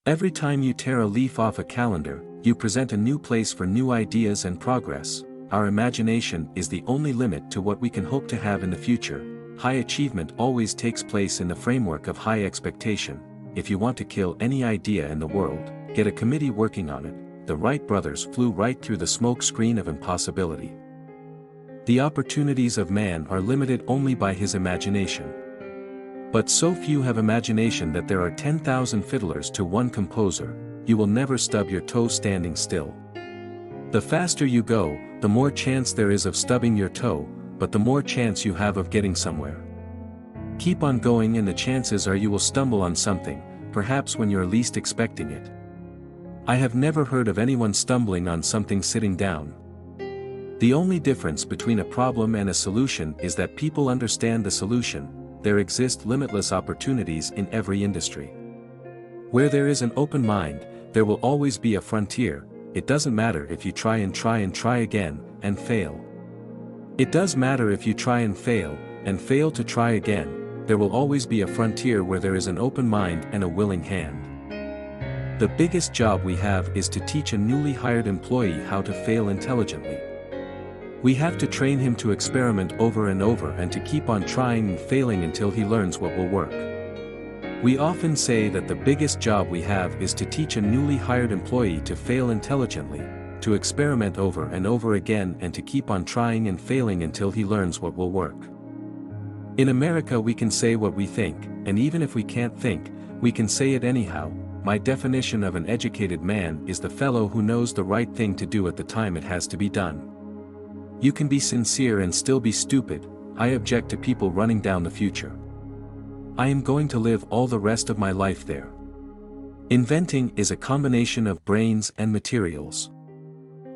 Every time you tear a leaf off a calendar, you present a new place for new ideas and progress. Our imagination is the only limit to what we can hope to have in the future. High achievement always takes place in the framework of high expectation. If you want to kill any idea in the world, get a committee working on it. The Wright brothers flew right through the smoke screen of impossibility. The opportunities of man are limited only by his imagination. But so few have imagination that there are 10,000 fiddlers to one composer. You will never stub your toe standing still. The faster you go, the more chance there is of stubbing your toe, but the more chance you have of getting somewhere. Keep on going and the chances are you will stumble on something, perhaps when you're least expecting it. I have never heard of anyone stumbling on something sitting down. The only difference between a problem and a solution is that people understand the solution. There exist limitless opportunities in every industry. Where there is an open mind, there will always be a frontier. It doesn't matter if you try again, and fail. It does matter if you try and fail to try again. There will always be a frontier where there is an open mind and a willing hand. The biggest job we have is to teach a newly hired employee how to fail intelligently. We have to train him to experiment over and over and to keep on trying and failing until he learns what will work. We often say that the biggest job we have is to teach a newly hired employee to fail intelligently, to experiment over and over again and to keep on trying and failing until he learns what will work. In America we can say what we think, and even if we can't think, we can say it anyhow. My definition of an educated man is the fellow who knows the right thing to do at the time it has to be done. You can be sincere and still be stupid. I object to people running down the future. I am going to live all the rest of my life there. Inventing is a combination of brains and materials.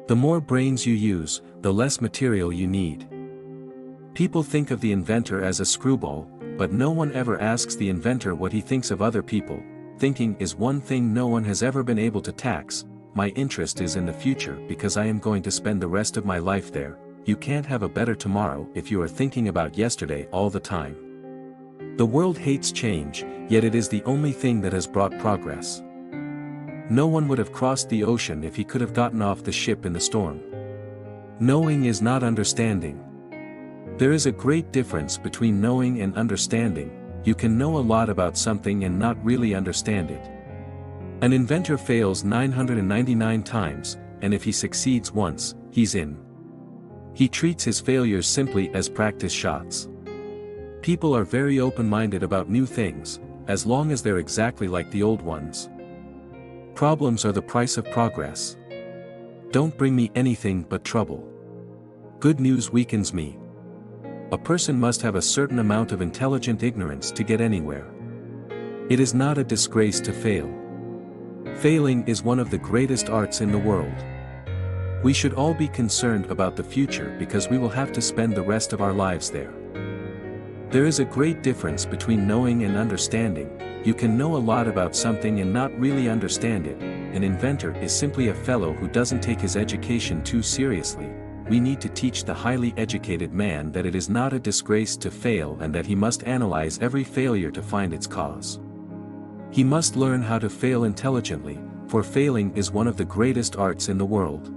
The more brains you use, the less material you need. People think of the inventor as a screwball, but no one ever asks the inventor what he thinks of other people. Thinking is one thing no one has ever been able to tax. My interest is in the future because I am going to spend the rest of my life there. You can't have a better tomorrow if you are thinking about yesterday all the time. The world hates change, yet it is the only thing that has brought progress. No one would have crossed the ocean if he could have gotten off the ship in the storm. Knowing is not understanding. There is a great difference between knowing and understanding. You can know a lot about something and not really understand it. An inventor fails 999 times, and if he succeeds once, he's in. He treats his failures simply as practice shots. People are very open-minded about new things, as long as they're exactly like the old ones. Problems are the price of progress. Don't bring me anything but trouble. Good news weakens me. A person must have a certain amount of intelligent ignorance to get anywhere. It is not a disgrace to fail. Failing is one of the greatest arts in the world. We should all be concerned about the future because we will have to spend the rest of our lives there. There is a great difference between knowing and understanding. You can know a lot about something and not really understand it. An inventor is simply a fellow who doesn't take his education too seriously. We need to teach the highly educated man that it is not a disgrace to fail and that he must analyze every failure to find its cause. He must learn how to fail intelligently, for failing is one of the greatest arts in the world.